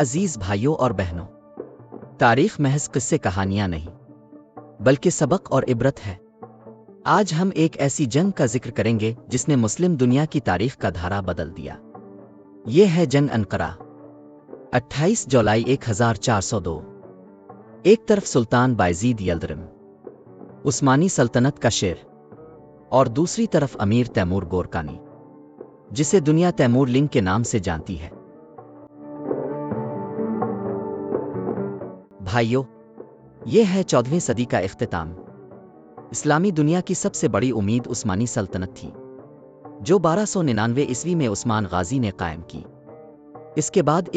عزیز بھائیوں اور بہنوں، تاریخ محض قصے کہانیاں نہیں بلکہ سبق اور عبرت ہے۔ آج ہم ایک ایسی جنگ کا ذکر کریں گے جس نے مسلم دنیا کی تاریخ کا دھارا بدل دیا۔ یہ ہے جنگ انقرہ، 28 جولائی 1402۔ ایک طرف سلطان بایزید یلدرم، عثمانی سلطنت کا شیر، اور دوسری طرف امیر تیمور گورکانی، جسے دنیا تیمور لنگ کے نام سے جانتی ہے۔ بھائیو، یہ ہے 14ویں صدی کا اختتام۔ اسلامی دنیا کی سب سے بڑی امید عثمانی سلطنت تھی، جو 1299 عیسوی میں عثمان غازی نے قائم کی۔ اس کے بعد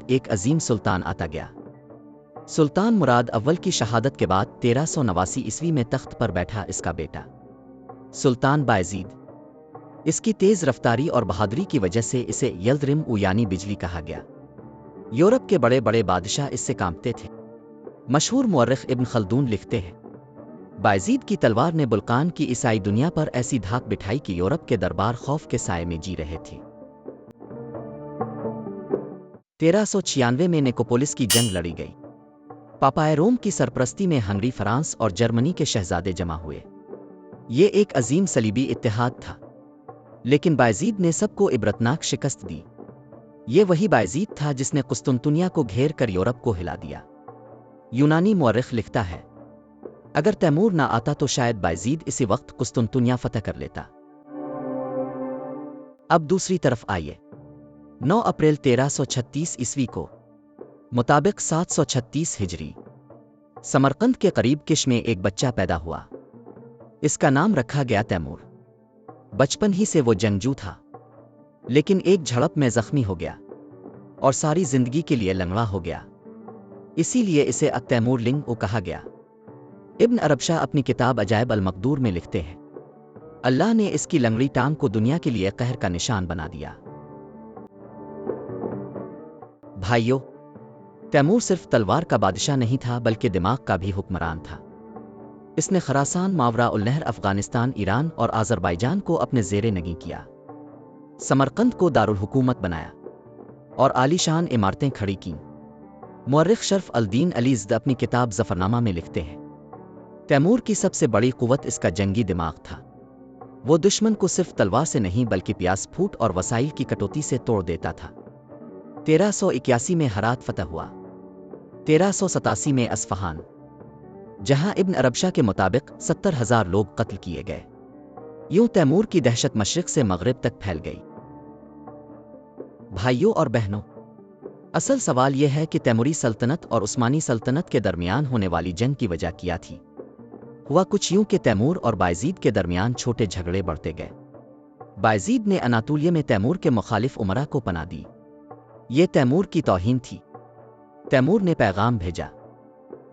ایک عظیم سلطان آتا گیا۔ سلطان مراد اول کی شہادت کے بعد 1389 عیسوی میں تخت پر بیٹھا اس کا بیٹا سلطان بایزید۔ اس کی تیز رفتاری اور بہادری کی وجہ سے اسے یلدرم یعنی بجلی کہا گیا۔ یورپ کے بڑے بڑے بادشاہ اس سے کانپتے تھے۔ مشہور مورخ ابن خلدون لکھتے ہیں، بایزید کی تلوار نے بلقان کی عیسائی دنیا پر ایسی دھاک بٹھائی کہ یورپ کے دربار خوف کے سائے میں جی رہے تھے۔ 1396 میں نیکوپولس کی جنگ لڑی گئی۔ پاپائے روم کی سرپرستی میں ہنگری، فرانس اور جرمنی کے شہزادے جمع ہوئے۔ یہ ایک عظیم صلیبی اتحاد تھا، لیکن بایزید نے سب کو عبرتناک شکست دی۔ یہ وہی بایزید تھا جس نے قسطنطنیہ کو گھیر کر یورپ کو ہلا دیا۔ یونانی مورخ لکھتا ہے، اگر تیمور نہ آتا تو شاید بایزید اسی وقت قسطنطنیہ فتح کر لیتا۔ اب دوسری طرف آئیے۔ 9 اپریل 1336 عیسوی کو، مطابق 736 ہجری، سمرقند کے قریب کش میں ایک بچہ پیدا ہوا۔ اس کا نام رکھا گیا تیمور۔ بچپن ہی سے وہ جنگجو تھا، لیکن ایک جھڑپ میں زخمی ہو گیا اور ساری زندگی کے لیے لنگڑا ہو گیا۔ اسی لیے اسے تیمور لنگ کہا گیا۔ ابن عربشاہ اپنی کتاب عجائب المقدور میں لکھتے ہیں، اللہ نے اس کی لنگڑی ٹانگ کو دنیا کے لیے قہر کا نشان بنا دیا۔ بھائیو، تیمور صرف تلوار کا بادشاہ نہیں تھا بلکہ دماغ کا بھی حکمران تھا۔ اس نے خراسان، ماوراء النہر، افغانستان، ایران اور آذربائیجان کو اپنے زیر نگین کیا، سمرقند کو دارالحکومت بنایا اور عالی شان عمارتیں کھڑی کیں۔ مورخ شرف الدین علی زد اپنی کتاب ظفرنامہ میں لکھتے ہیں، تیمور کی سب سے بڑی قوت اس کا جنگی دماغ تھا۔ وہ دشمن کو صرف تلوار سے نہیں بلکہ پیاس پھوٹ اور وسائل کی کٹوتی سے توڑ دیتا تھا۔ 1381 میں ہرات فتح ہوا۔ 1387 میں اصفہان، جہاں ابن عربشاہ کے مطابق 70,000 لوگ قتل کیے گئے۔ یوں تیمور کی دہشت مشرق سے مغرب تک پھیل گئی۔ بھائیوں اور بہنوں، اصل سوال یہ ہے کہ تیموری سلطنت اور عثمانی سلطنت کے درمیان ہونے والی جنگ کی وجہ کیا تھی؟ ہوا کچھ یوں کہ تیمور اور بایزید کے درمیان چھوٹے جھگڑے بڑھتے گئے۔ بایزید نے اناطولیہ میں تیمور کے مخالف امراء کو پناہ دی۔ یہ تیمور کی توہین تھی۔ تیمور نے پیغام بھیجا،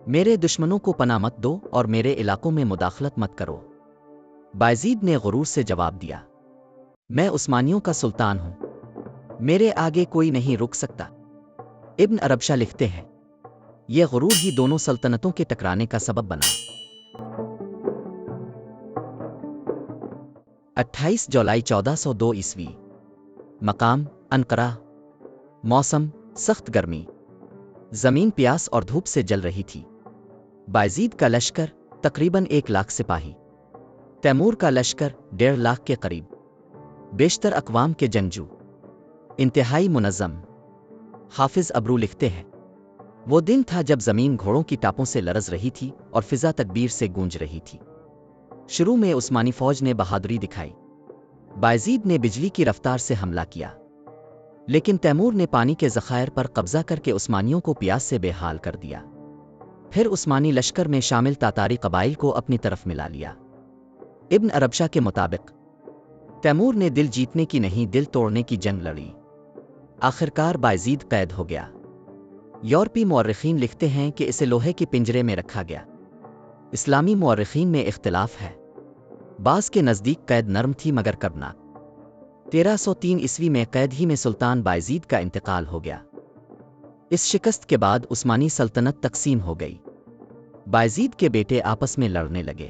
میرے دشمنوں کو پناہ مت دو اور میرے علاقوں میں مداخلت مت کرو۔ بایزید نے غرور سے جواب دیا، میں عثمانیوں کا سلطان ہوں، میرے آگے کوئی نہیں رک سکتا۔ ابن عربشاہ لکھتے ہیں، یہ غرور ہی دونوں سلطنتوں کے ٹکرانے کا سبب بنا۔ 28 جولائی 1402 عیسوی، مقام انقرہ، موسم سخت گرمی، زمین پیاس اور دھوپ سے جل رہی تھی۔ بایزید کا لشکر تقریباً 1 لاکھ سپاہی، تیمور کا لشکر 1.5 لاکھ کے قریب، بیشتر اقوام کے جنگجو، انتہائی منظم۔ حافظ ابرو لکھتے ہیں، وہ دن تھا جب زمین گھوڑوں کی ٹاپوں سے لرز رہی تھی اور فضا تکبیر سے گونج رہی تھی۔ شروع میں عثمانی فوج نے بہادری دکھائی، بایزید نے بجلی کی رفتار سے حملہ کیا، لیکن تیمور نے پانی کے ذخائر پر قبضہ کر کے عثمانیوں کو پیاس سے بے حال کر دیا۔ پھر عثمانی لشکر میں شامل تاتاری قبائل کو اپنی طرف ملا لیا۔ ابن عربشاہ کے مطابق تیمور نے دل جیتنے کی نہیں دل توڑنے کی جنگ لڑی۔ آخرکار بایزید قید ہو گیا۔ یورپی مورخین لکھتے ہیں کہ اسے لوہے کے پنجرے میں رکھا گیا۔ اسلامی مورخین میں اختلاف ہے، بعض کے نزدیک قید نرم تھی مگر کربناک۔ 1303 عیسوی میں قید ہی میں سلطان بایزید کا انتقال ہو گیا۔ اس شکست کے بعد عثمانی سلطنت تقسیم ہو گئی۔ بایزید کے بیٹے آپس میں لڑنے لگے۔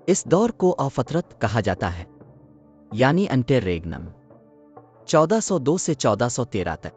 اس دور کو فترت کہا جاتا ہے، یعنی انٹر ریگنم، 1402 سے 1413 تک۔